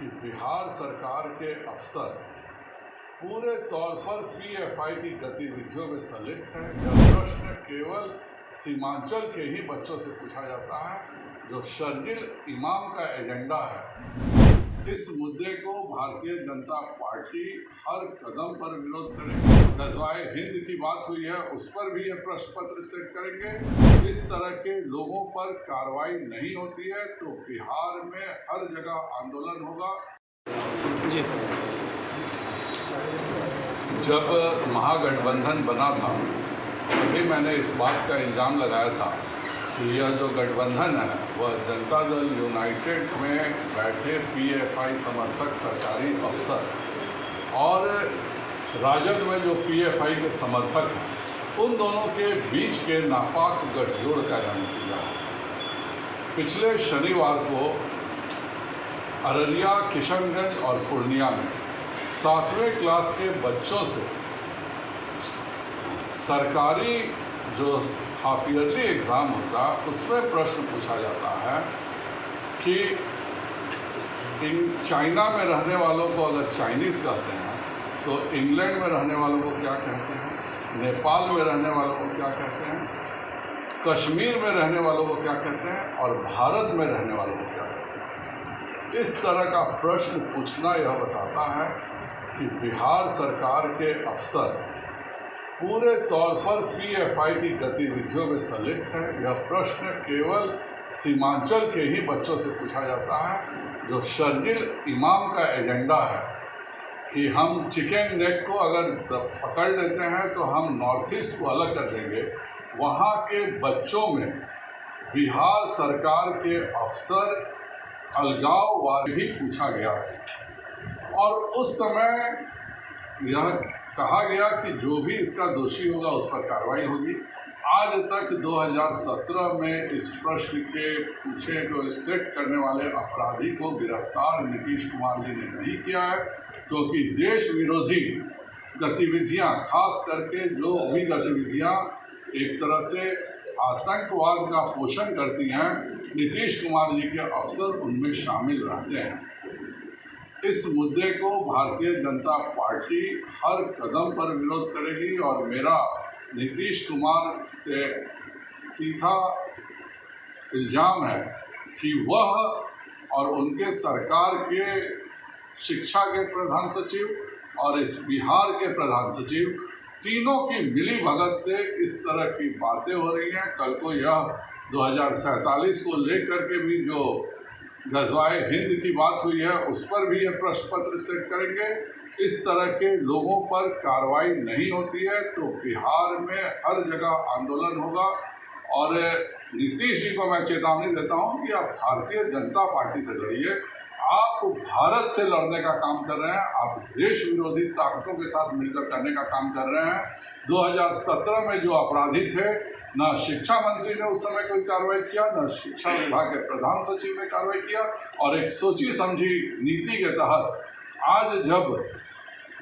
कि बिहार सरकार के अफसर पूरे तौर पर पीएफआई की गतिविधियों में संलिप्त हैं। यह प्रश्न केवल सीमांचल के ही बच्चों से पूछा जाता है, जो शर्जिल इमाम का एजेंडा है। इस मुद्दे को भारतीय जनता पार्टी हर कदम पर विरोध करेगी। ग़ज़वाए हिंद की बात हुई है, उस पर भी यह प्रश्न पत्र सेट करेंगे। इस तरह के लोगों पर कार्रवाई नहीं होती है तो बिहार में हर जगह आंदोलन होगा। जी, जब महागठबंधन बना था तभी मैंने इस बात का इल्ज़ाम लगाया था कि यह जो गठबंधन है वह जनता दल यूनाइटेड में बैठे पीएफआई समर्थक सरकारी अफसर और राजद में जो पीएफआई के समर्थक हैं, उन दोनों के बीच के नापाक गठजोड़ का यह नतीजा है। पिछले शनिवार को अररिया, किशनगंज और पूर्णिया में 7वें क्लास के बच्चों से सरकारी जो हाफ ईयरली एग्ज़ाम होता है उसमें प्रश्न पूछा जाता है कि चाइना में रहने वालों को अगर चाइनीज़ कहते हैं तो इंग्लैंड में रहने वालों को क्या कहते हैं, नेपाल में रहने वालों को क्या कहते हैं, कश्मीर में रहने वालों को क्या कहते हैं और भारत में रहने वालों को क्या कहते हैं। इस तरह का प्रश्न पूछना यह बताता है कि बिहार सरकार के अफसर पूरे तौर पर पीएफआई की गतिविधियों में संलिप्त हैं। यह प्रश्न केवल सीमांचल के ही बच्चों से पूछा जाता है, जो शर्जिल इमाम का एजेंडा है कि हम चिकन नेक को अगर पकड़ लेते हैं तो हम नॉर्थ ईस्ट को अलग कर देंगे। वहाँ के बच्चों में बिहार सरकार के अफसर अलगाववाद भी पूछा गया था और उस समय यह कहा गया कि जो भी इसका दोषी होगा उस पर कार्रवाई होगी। आज तक 2017 में इस प्रश्न के पूछे जो सेट करने वाले अपराधी को गिरफ्तार नीतीश कुमार जी ने नहीं किया है, क्योंकि देश विरोधी गतिविधियां, खास करके जो भी गतिविधियां एक तरह से आतंकवाद का पोषण करती हैं, नीतीश कुमार जी के अफसर उनमें शामिल रहते हैं। इस मुद्दे को भारतीय जनता पार्टी हर कदम पर विरोध करेगी और मेरा नीतीश कुमार से सीधा इल्ज़ाम है कि वह और उनके सरकार के शिक्षा के प्रधान सचिव और इस बिहार के प्रधान सचिव, तीनों की मिली भगत से इस तरह की बातें हो रही हैं। कल को यह 2047 को लेकर के भी जो ग़ज़वाए हिंद की बात हुई है, उस पर भी यह प्रश्न पत्र सेट करेंगे। इस तरह के लोगों पर कार्रवाई नहीं होती है तो बिहार में हर जगह आंदोलन होगा। और नीतीश जी को मैं चेतावनी देता हूं कि आप भारतीय जनता पार्टी से लड़िए। आप भारत से लड़ने का काम कर रहे हैं, आप देश विरोधी ताकतों के साथ मिलकर करने का काम कर रहे हैं। 2017 में जो अपराधी थे, ना शिक्षा मंत्री ने उस समय कोई कार्रवाई किया, ना शिक्षा विभाग के प्रधान सचिव ने कार्रवाई किया और एक सोची समझी नीति के तहत आज जब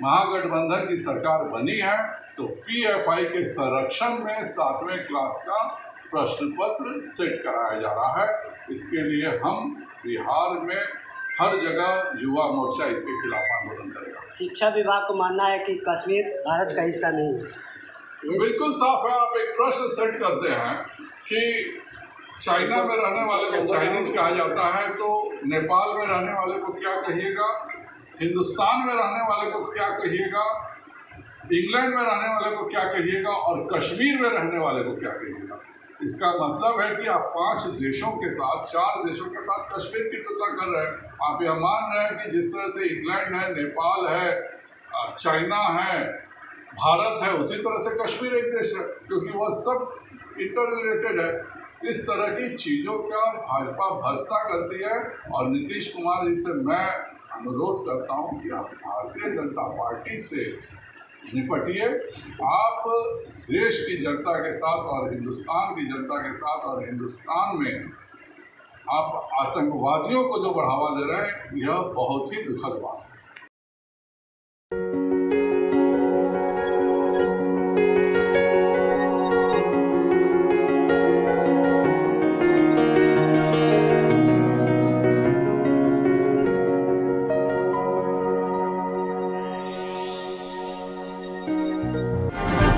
महागठबंधन की सरकार बनी है तो पीएफआई के संरक्षण में 7वें क्लास का प्रश्न पत्र सेट कराया जा रहा है। इसके लिए हम बिहार में हर जगह युवा मोर्चा इसके खिलाफ आंदोलन करेगा। शिक्षा विभाग को मानना है कि कश्मीर भारत का हिस्सा नहीं है। बिल्कुल साफ है। आप एक प्रश्न सेट करते हैं कि चाइना में रहने वाले को चाइनीज कहा जाता है तो नेपाल में रहने वाले को क्या कहिएगा, हिंदुस्तान में रहने वाले को क्या कहिएगा, इंग्लैंड में रहने वाले को क्या कहिएगा और कश्मीर में रहने वाले को क्या कहिएगा। इसका मतलब है कि आप 5 देशों के साथ, 4 देशों के साथ कश्मीर की तुलना कर रहे हैं। आप यह मान रहे हैं कि जिस तरह से इंग्लैंड है, नेपाल है, चाइना है, भारत है, उसी तरह से कश्मीर एक देश है, क्योंकि वह सब इंटर रिलेटेड है। इस तरह की चीज़ों का भाजपा भर्त्सना करती है और नीतीश कुमार जी से मैं अनुरोध करता हूं कि आप भारतीय जनता पार्टी से निपटिए। आप देश की जनता के साथ और हिंदुस्तान की जनता के साथ और हिंदुस्तान में आप आतंकवादियों को जो बढ़ावा दे रहे हैं, यह बहुत ही दुखद बात है। है।